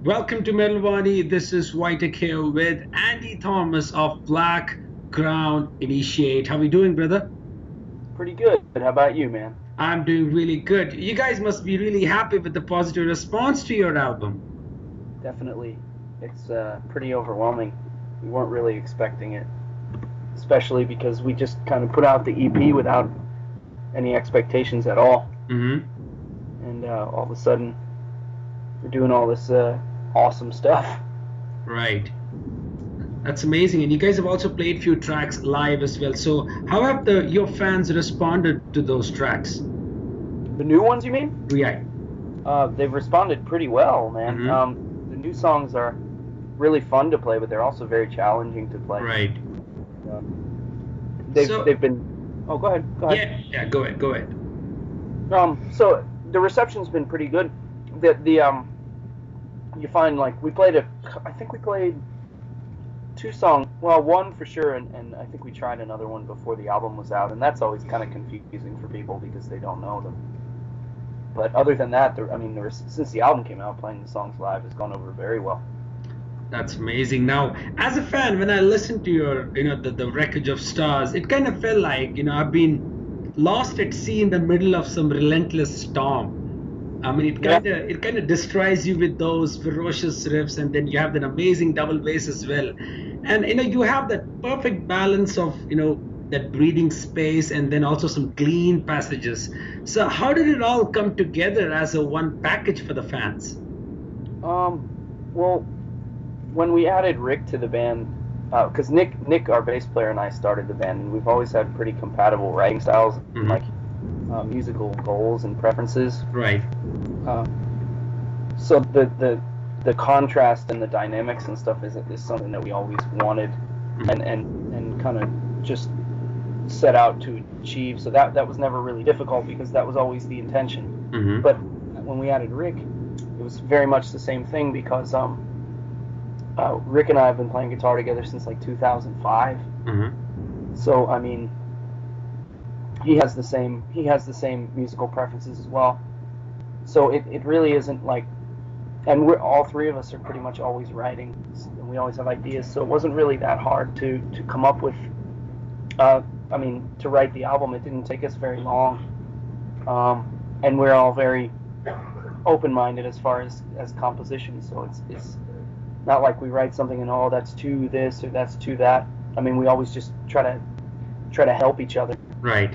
Welcome to Metal Wani. This is Vitek here with Andy Thomas of Black Ground Initiate. How are you doing, brother? Pretty good. How about you, man? I'm doing really good. You guys must be really happy with the positive response to your album. Definitely. It's pretty overwhelming. We weren't really expecting it, especially because we just kind of put out the EP without any expectations at all. Mm-hmm. And all of a sudden, we're doing all this awesome stuff. Right. That's amazing. And you guys have also played few tracks live as well. So how have your fans responded to those tracks? The new ones, you mean? Yeah. They've responded pretty well, man. Mm-hmm. The new songs are really fun to play, but they're also very challenging to play. Right. They've been... Oh, go ahead. Yeah, go ahead. So the reception's been pretty good. You find, like, I think we played 2 songs, well, one for sure, and I think we tried another one before the album was out, and that's always kind of confusing for people because they don't know them. But other than that, since the album came out, playing the songs live has gone over very well. That's amazing. Now, as a fan, when I listened to your, the Wreckage of Stars, it kind of felt like, I've been lost at sea in the middle of some relentless storm. I mean, it kind of destroys you with those ferocious riffs, and then you have that amazing double bass as well. And, you have that perfect balance of, that breathing space and then also some clean passages. So how did it all come together as a one package for the fans? Well, when we added Rick to the band, because Nick, our bass player, and I started the band, and we've always had pretty compatible writing styles, mm-hmm. like musical goals and preferences. Right. So the contrast and the dynamics and stuff is something that we always wanted, mm-hmm. and kind of just set out to achieve. So that was never really difficult because that was always the intention. Mm-hmm. But when we added Rick, it was very much the same thing because Rick and I have been playing guitar together since like 2005. Mm-hmm. So I mean, he has the same musical preferences as well. So it really isn't like, and we're all 3 of us are pretty much always writing, and we always have ideas. So it wasn't really that hard to come up with. To write the album, it didn't take us very long, and we're all very open-minded as far as composition. So it's not like we write something and that's to this or that's to that. I mean, we always just try to help each other. Right.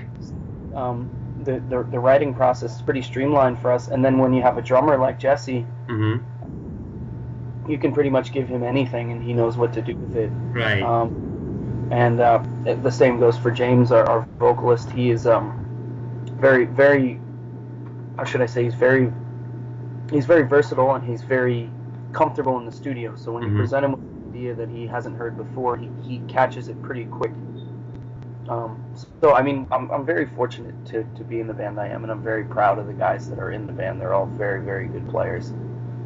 The writing process is pretty streamlined for us, and then when you have a drummer like Jesse, mm-hmm. you can pretty much give him anything and he knows what to do with it. Right. And the same goes for James, our vocalist. He is very, very, how should I say, he's very versatile, and he's very comfortable in the studio. So when mm-hmm. you present him with an idea that he hasn't heard before, he catches it pretty quick. So I mean, I'm very fortunate to be in the band I am, and I'm very proud of the guys that are in the band. They're all very, very good players.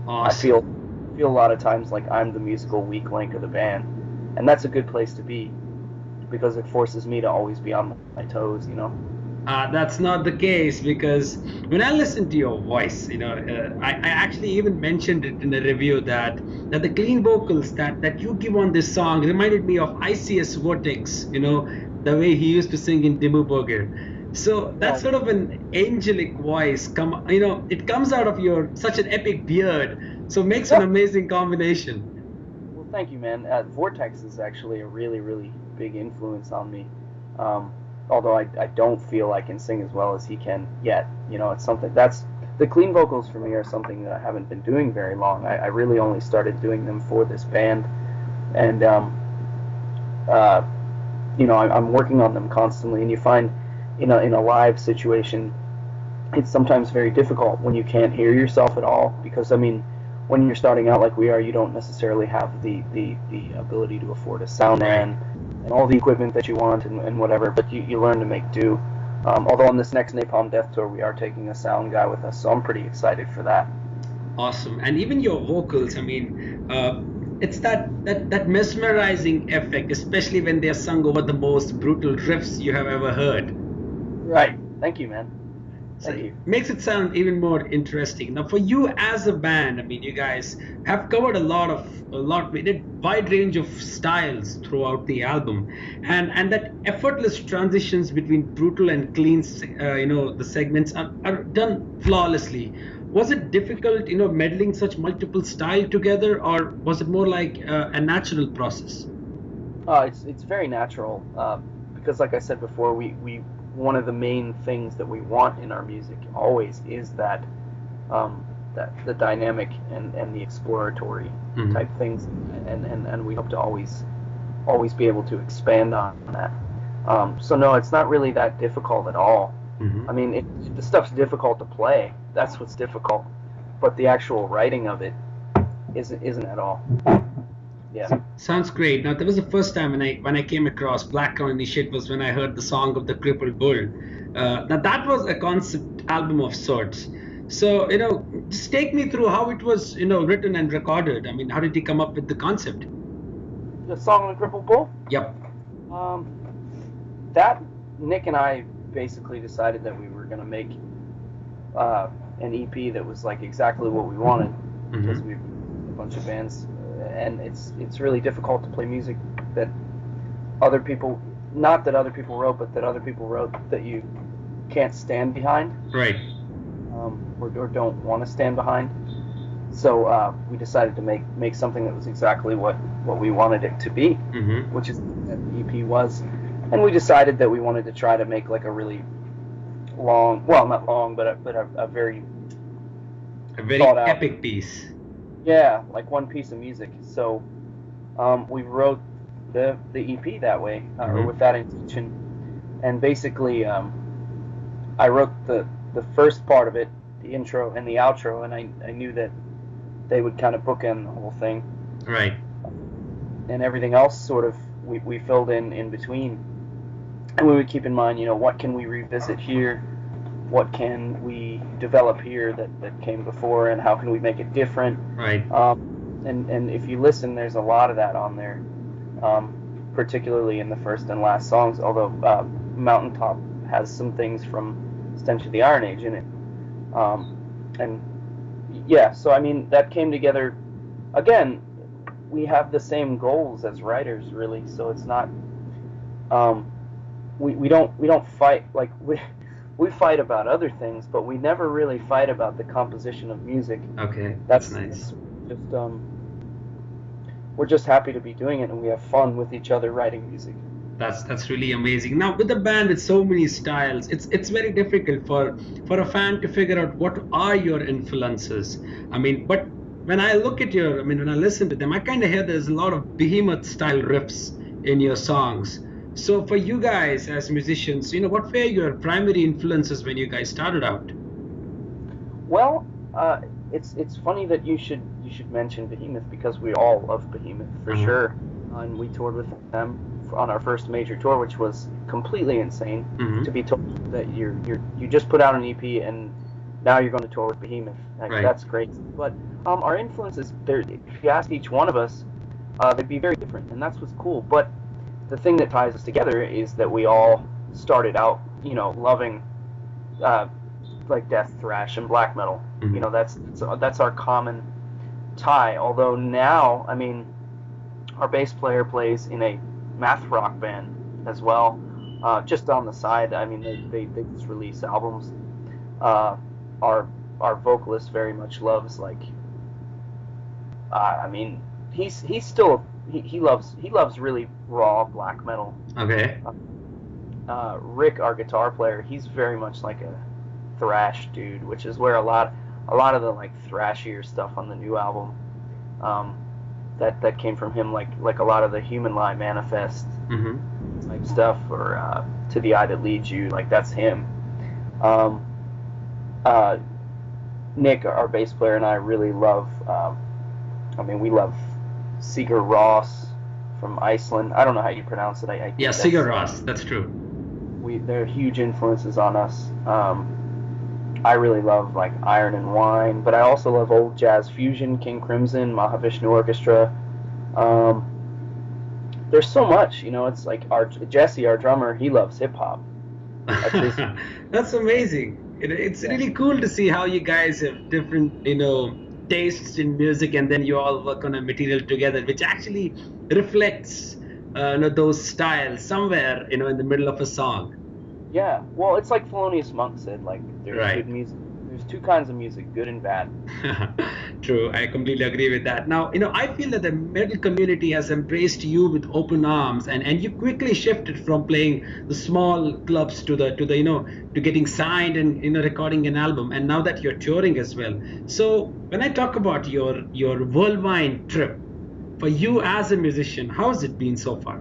Awesome. I feel a lot of times like I'm the musical weak link of the band, and that's a good place to be because it forces me to always be on my toes, That's not the case, because when I listen to your voice, I actually even mentioned it in the review that the clean vocals that you give on this song reminded me of ICS Vortex, the way he used to sing in Dimmu Borgir. So that's sort of an angelic voice. It comes out of such an epic beard. So it makes an amazing combination. Well, thank you, man. Vortex is actually a really, really big influence on me. Although I don't feel I can sing as well as he can yet. It's something the clean vocals for me are something that I haven't been doing very long. I really only started doing them for this band, and I'm working on them constantly. And you find, in a live situation, it's sometimes very difficult when you can't hear yourself at all, because when you're starting out like we are, you don't necessarily have the ability to afford a sound man and all the equipment that you want and whatever, but you learn to make do. Although on this next Napalm Death tour, we are taking a sound guy with us, so I'm pretty excited for that. Awesome. And even your vocals, it's that mesmerizing effect, especially when they're sung over the most brutal riffs you have ever heard. Right. Thank you, man. Thank you. Makes it sound even more interesting. Now, for you as a band, I mean, you guys have covered a lot, we did wide range of styles throughout the album, and that effortless transitions between brutal and clean, the segments are done flawlessly. Was it difficult, meddling such multiple style together, or was it more like a natural process? It's very natural because, like I said before, we one of the main things that we want in our music always is that the dynamic and the exploratory type things, and we hope to always be able to expand on that. So no, it's not really that difficult at all. I mean, the stuff's difficult to play. That's what's difficult, but the actual writing of it isn't at all. Yeah. Sounds great. Now, that was the first time when I came across Black County Shit was when I heard the song of the Crippled Bull. Now, that was a concept album of sorts. So, just take me through how it was, written and recorded. I mean, how did he come up with the concept? The song of the Crippled Bull? Yep. That Nick and I basically decided that we were going to make an EP that was like exactly what we wanted, because we've a bunch of bands. And it's really difficult to play music that other people, not that other people wrote, but that other people wrote that you can't stand behind. Right. Or don't want to stand behind. So we decided to make something that was exactly what we wanted it to be, which is what the EP was. And we decided that we wanted to try to make like a really long, well, not long, but a very epic piece. Yeah, like one piece of music. So we wrote the EP that way, or with that intention. And basically, I wrote the first part of it, the intro and the outro, and I knew that they would kind of bookend the whole thing. Right. And everything else sort of we filled in between. And we would keep in mind, what can we revisit here? What can we develop here that came before, and how can we make it different? Right. And if you listen, there's a lot of that on there, particularly in the first and last songs, although Mountaintop has some things from Stench of the Iron Age in it. And yeah, so I mean, that came together. Again, we have the same goals as writers, really, so it's not, we don't fight, like, we fight about other things, but we never really fight about the composition of music. Okay, that's nice. Just we're just happy to be doing it, and we have fun with each other writing music. That's really amazing. Now, with a band with so many styles, it's very difficult for a fan to figure out what are your influences. I mean, but when I listen to them, I kind of hear there's a lot of Behemoth style riffs in your songs. So for you guys as musicians, what were your primary influences when you guys started out? Well, it's funny that you should mention Behemoth, because we all love Behemoth for sure, and we toured with them on our first major tour, which was completely insane to be told that you just put out an EP and now you're going to tour with Behemoth. Like, right. That's great. But our influences, if you ask each one of us, they'd be very different, and that's what's cool. But the thing that ties us together is that we all started out, loving like death thrash and black metal. That's our common tie. Although now, I mean, our bass player plays in a math rock band as well, just on the side. I mean, they just release albums. Our vocalist very much loves, like, I mean, he loves really raw black metal. Okay. Rick, our guitar player, he's very much like a thrash dude, which is where a lot of the like thrashier stuff on the new album, that came from him, like a lot of the Human Lie Manifest type stuff, or To the Eye That Leads You, like that's him. Nick, our bass player, and I really love, we love Sigur Rós from Iceland. I don't know how you pronounce it. Yeah, Sigur Rós, that's true. They're huge influences on us. I really love like Iron and Wine, but I also love old jazz fusion, King Crimson, Mahavishnu Orchestra. There's so much, it's like Jesse, our drummer, he loves hip hop. That's amazing. It's really cool to see how you guys have different, tastes in music, and then you all work on a material together, which actually reflects, those styles somewhere, in the middle of a song. Yeah, well, it's like Thelonious Monk said, like, there's Right. good music. There's two kinds of music, good and bad. True, I completely agree with that. Now, I feel that the metal community has embraced you with open arms, and you quickly shifted from playing the small clubs to the to getting signed and recording an album, and now that you're touring as well. So when I talk about your worldwide trip, for you as a musician, how has it been so far?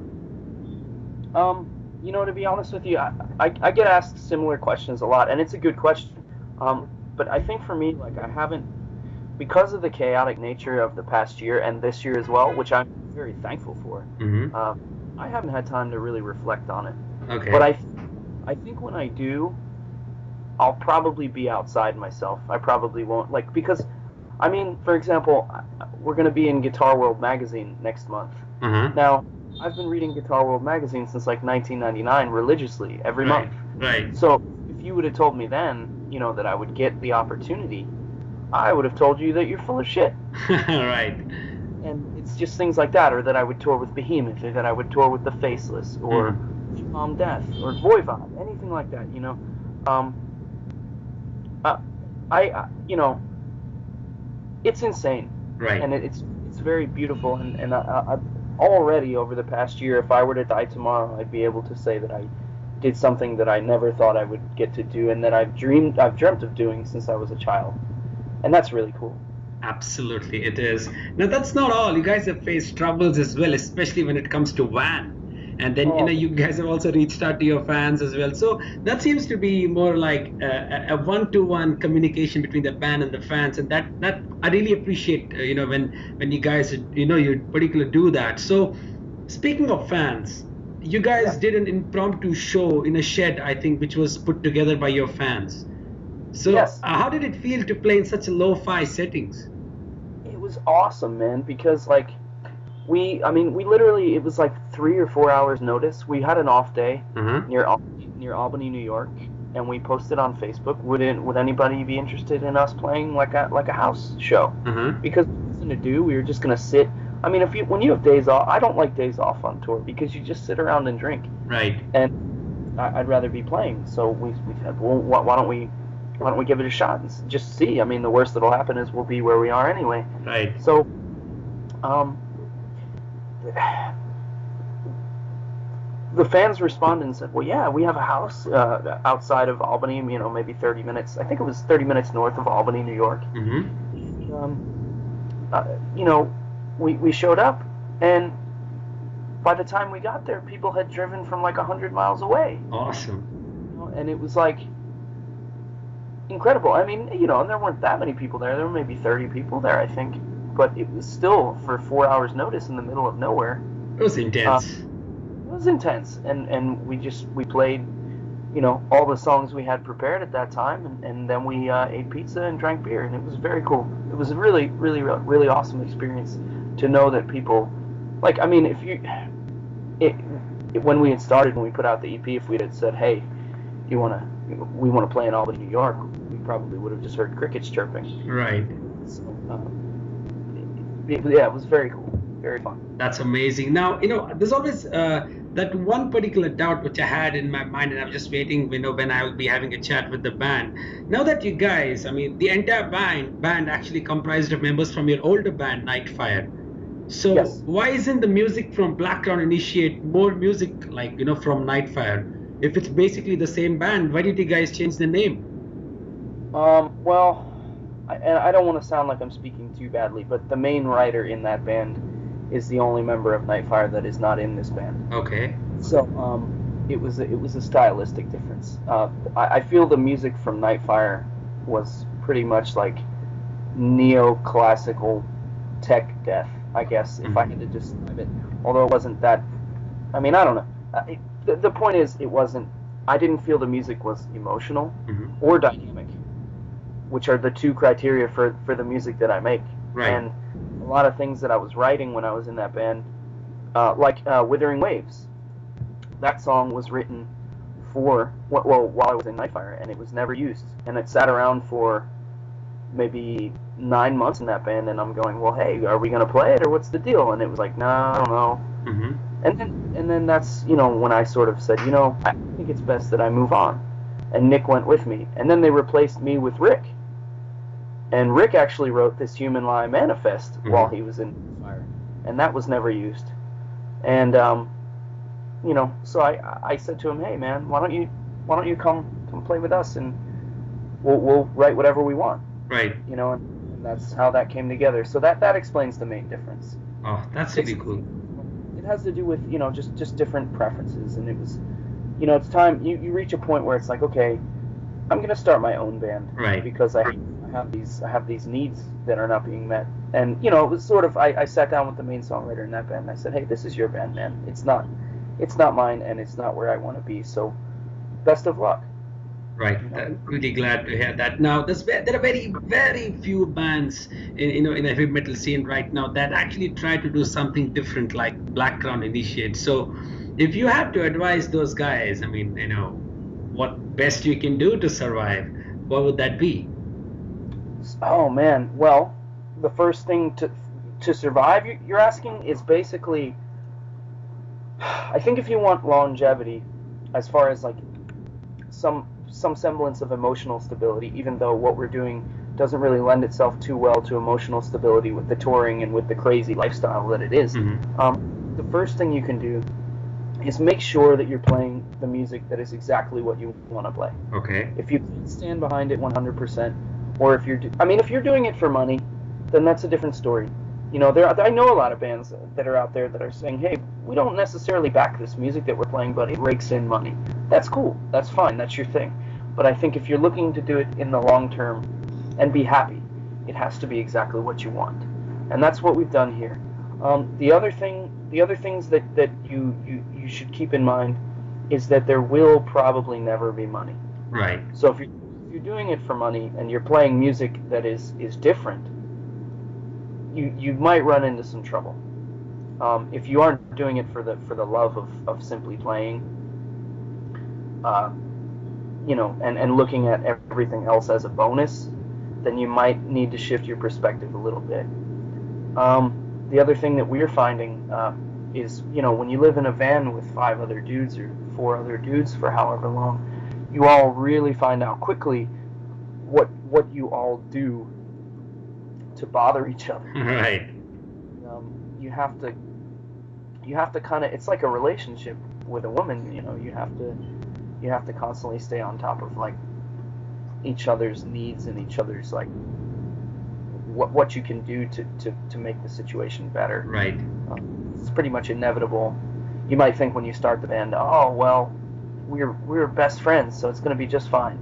To be honest with you, I get asked similar questions a lot, and it's a good question. But I think for me, like, I haven't, because of the chaotic nature of the past year and this year as well, which I'm very thankful for. I haven't had time to really reflect on it. Okay. But I think when I do, I'll probably be outside myself. I probably won't, like, because, I mean, for example, we're going to be in Guitar World magazine next month. Now, I've been reading Guitar World magazine since like 1999 religiously every month. Right. So if you would have told me then, that I would get the opportunity, I would have told you that you're full of shit. Right. And it's just things like that, or that I would tour with Behemoth, or that I would tour with the Faceless, or Napalm Death, or Voivod, anything like that. It's insane. Right. And it's very beautiful, and I already over the past year, if I were to die tomorrow, I'd be able to say that I did something that I never thought I would get to do, and that I've dreamt of doing since I was a child, and that's really cool. Absolutely, it is. Now, that's not all. You guys have faced troubles as well, especially when it comes to Van, and then you guys have also reached out to your fans as well. So that seems to be more like a one-to-one communication between the band and the fans, and that I really appreciate. When you guys you particularly do that. So speaking of fans, you guys did an impromptu show in a shed, I think, which was put together by your fans. So yes. How did it feel to play in such a lo-fi settings? It was awesome, man, because like we literally, it was like 3 or 4 hours notice. We had an off day near Albany, New York, and we posted on Facebook. Would anybody be interested in us playing like a house show? Because there was nothing to do. We were just gonna sit. I mean, when you have days off, I don't like days off on tour because you just sit around and drink. Right. And I'd rather be playing. So we said, well, why don't we give it a shot and just see? I mean, the worst that'll happen is we'll be where we are anyway. Right. So, the fans responded and said, well, yeah, we have a house outside of Albany, maybe 30 minutes. I think it was 30 minutes north of Albany, New York. We showed up, and by the time we got there, people had driven from like 100 miles away. Awesome. And it was like incredible. I mean, and there weren't that many people there. There were maybe 30 people there, I think. But it was still for 4 hours notice in the middle of nowhere. It was intense. It was intense. And we played, all the songs we had prepared at that time, and then we ate pizza and drank beer, and it was very cool. It was a really, really, really awesome experience to know that people, like, I mean, when we had started, when we put out the EP, if we had said, hey, we want to play in Albany, New York, we probably would have just heard crickets chirping. Right. So, it was very cool, very fun. That's amazing. Now, there's always that one particular doubt which I had in my mind, and I'm just waiting, when I will be having a chat with the band. Now that you guys, I mean, the entire band actually comprised of members from your older band, Nightfire. So yes. Why isn't the music from Blackground Initiate more music like, from Nightfire? If it's basically the same band, why did you guys change the name? Well, I don't want to sound like I'm speaking too badly, but the main writer in that band is the only member of Nightfire that is not in this band. Okay. So, it was a stylistic difference. I feel the music from Nightfire was pretty much like neoclassical tech death, I guess, if I had to describe it. Although it wasn't that. I mean, I don't know. The point is, it wasn't. I didn't feel the music was emotional or dynamic, which are the two criteria for the music that I make. Right. And a lot of things that I was writing when I was in that band, like Withering Waves, that song was written while I was in Nightfire, and it was never used. And it sat around for maybe 9 months in that band, and I'm going, well, hey, are we going to play it, or what's the deal? And it was like, no, I don't know. And then that's, when I sort of said, I think it's best that I move on. And Nick went with me. And then they replaced me with Rick. And Rick actually wrote this Human Lie Manifest while he was in Fire. And that was never used. And, so I said to him, hey, man, why don't you come play with us, and we'll write whatever we want. Right. And that's how that came together. So that explains the main difference. Oh, that's really cool. It has to do with, just different preferences. And it was, it's time, you reach a point where it's like, okay, I'm going to start my own band. Right. Because I have these needs that are not being met. And, it was sort of, I sat down with the main songwriter in that band, and I said, hey, this is your band, man. It's not mine, and it's not where I want to be. So, best of luck. Right. Really glad to hear that. Now, there are very, very few bands in the heavy metal scene right now that actually try to do something different, like Black Crown Initiate. So, if you had to advise those guys, what best you can do to survive, what would that be? Oh man, well, the first thing to survive, you're asking, is basically, I think if you want longevity, as far as like some semblance of emotional stability, even though what we're doing doesn't really lend itself too well to emotional stability with the touring and with the crazy lifestyle that it is. The first thing you can do is make sure that you're playing the music that is exactly what you want to play. Okay. If you stand behind it 100%, or if you're doing it for money, then that's a different story. I know a lot of bands that are out there that are saying, hey, we don't necessarily back this music that we're playing, but it rakes in money. That's cool. That's fine. That's your thing. But I think if you're looking to do it in the long term and be happy, it has to be exactly what you want. And that's what we've done here. The other things that you should keep in mind is that there will probably never be money. Right. So if you're doing it for money and you're playing music that is different, you might run into some trouble. If you aren't doing it for the love of simply playing, and looking at everything else as a bonus, then you might need to shift your perspective a little bit. The other thing that we're finding is, when you live in a van with 5 other dudes or 4 other dudes for however long, you all really find out quickly what you all do to bother each other. Right. You have to kind of, it's like a relationship with a woman. You have to constantly stay on top of like each other's needs and each other's like what you can do to make the situation better. Right. It's pretty much inevitable. You might think when you start the band, oh well, we're best friends, so it's going to be just fine.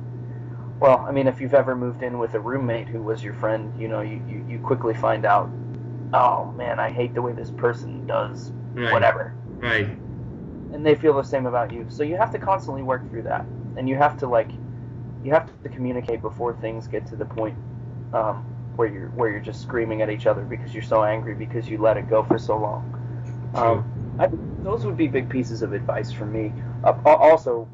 Well, if you've ever moved in with a roommate who was your friend, you quickly find out, oh man, I hate the way this person does whatever. Right. And they feel the same about you. So you have to constantly work through that, and you have to communicate before things get to the point where you're just screaming at each other because you're so angry because you let it go for so long. Those would be big pieces of advice from me. Also,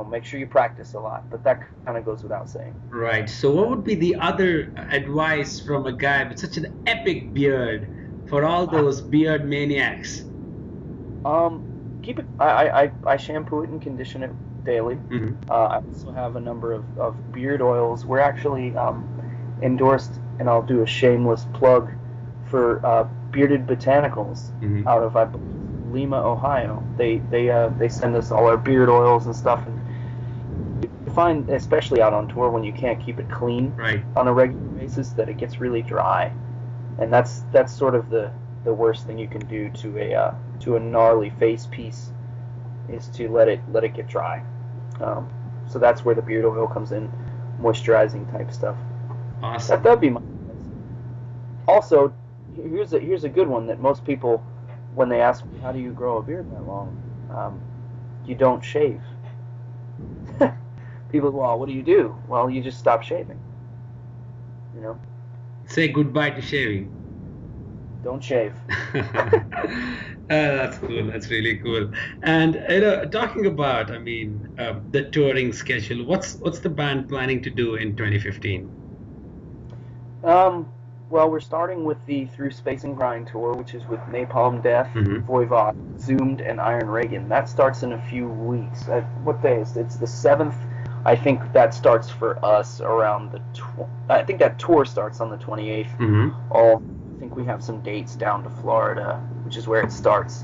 make sure you practice a lot, but that kind of goes without saying. Right. So what would be the other advice from a guy with such an epic beard for all those beard maniacs? Keep it. I shampoo it and condition it daily. I also have a number of beard oils. We're actually endorsed, and I'll do a shameless plug for Bearded Botanicals out of, I believe, Lima, Ohio. They send us all our beard oils and stuff. And you find, especially out on tour, when you can't keep it clean on a regular basis, that it gets really dry, and that's sort of the worst thing you can do to a gnarly face piece, is to let it get dry. So that's where the beard oil comes in, moisturizing type stuff. Awesome. That'd be my advice. Also, here's a good one that most people, when they ask me, how do you grow a beard that long? You don't shave. People, well, what do you do? Well, you just stop shaving. Say goodbye to shaving. Don't shave. That's cool. That's really cool. And talking about, I mean, the touring schedule. What's the band planning to do in 2015? Well, we're starting with the Through Space and Grind tour, which is with Napalm Death, Voivod, Zoomed, and Iron Reagan. That starts in a few weeks. What day is it? It's the 7th. I think that starts for us around the... I think that tour starts on the 28th. I think we have some dates down to Florida, which is where it starts.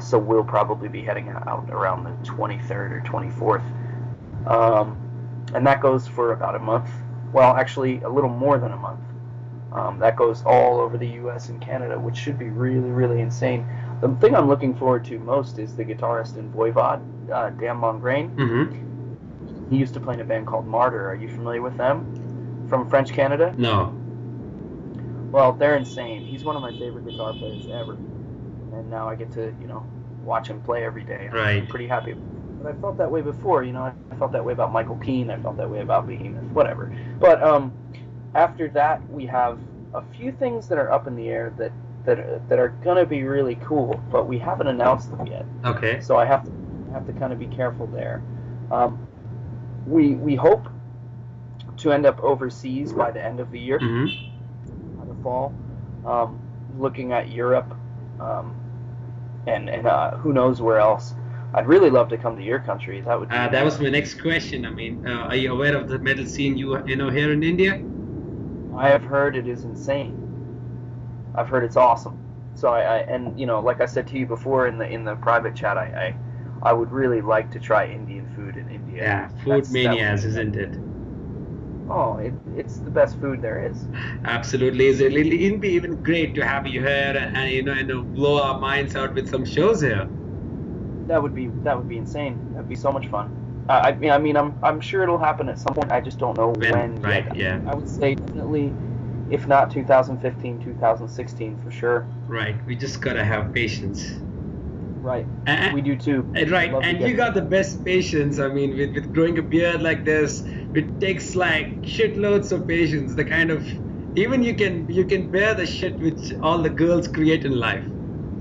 So we'll probably be heading out around the 23rd or 24th. And that goes for about a month. Well, actually, a little more than a month. That goes all over the U.S. and Canada, which should be really, really insane. The thing I'm looking forward to most is the guitarist in Voivod, Dan Mongrain. He used to play in a band called Martyr. Are you familiar with them? From French Canada? No. Well, they're insane. He's one of my favorite guitar players ever. And now I get to, watch him play every day. I'm pretty happy. But I felt that way before, I felt that way about Michael Keane. I felt that way about Behemoth, whatever. But after that, we have a few things that are up in the air that are going to be really cool, but we haven't announced them yet. Okay. So I have to kind of be careful there. We hope to end up overseas by the end of the year, by the fall, looking at Europe, and who knows where else. I'd really love to come to your country. That would. That was my next question. I mean, are you aware of the metal scene here in India? I have heard it is insane. I've heard it's awesome. So like I said to you before in the private chat, I would really like to try Indian food in India. Yeah, food manias, isn't it? Oh, it's the best food there is. Absolutely, it'd be even great to have you here and blow our minds out with some shows here. That would be insane. That'd be so much fun. I mean, I'm sure it'll happen at some point. I just don't know when. Right. Yet. Yeah. I would say definitely, if not 2015, 2016 for sure. Right. We just gotta have patience. Right. We do too. Right. And you got the best patience. I mean, with growing a beard like this, it takes like shitloads of patience. The kind of even you can bear the shit which all the girls create in life.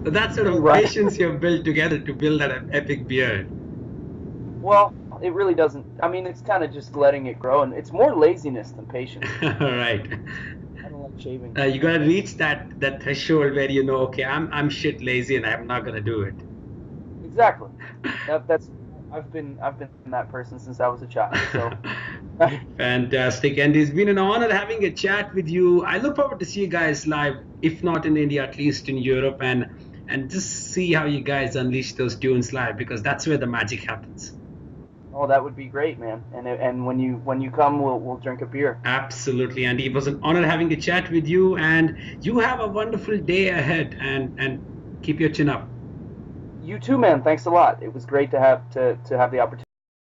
So that sort of patience you've built together to build that epic beard. Well, it really doesn't. I mean, it's kind of just letting it grow, and it's more laziness than patience. Right. I don't like shaving. You gotta reach that threshold where okay, I'm shit lazy and I'm not gonna do it. Exactly. That's I've been that person since I was a child. So. Fantastic, and it's been an honor having a chat with you. I look forward to see you guys live, if not in India, at least in Europe, and just see how you guys unleash those tunes live, because that's where the magic happens. Oh, that would be great, man. And when you come, we'll drink a beer. Absolutely, Andy. It was an honor having a chat with you, and you have a wonderful day ahead, and keep your chin up. You too, man. Thanks a lot. It was great to have the opportunity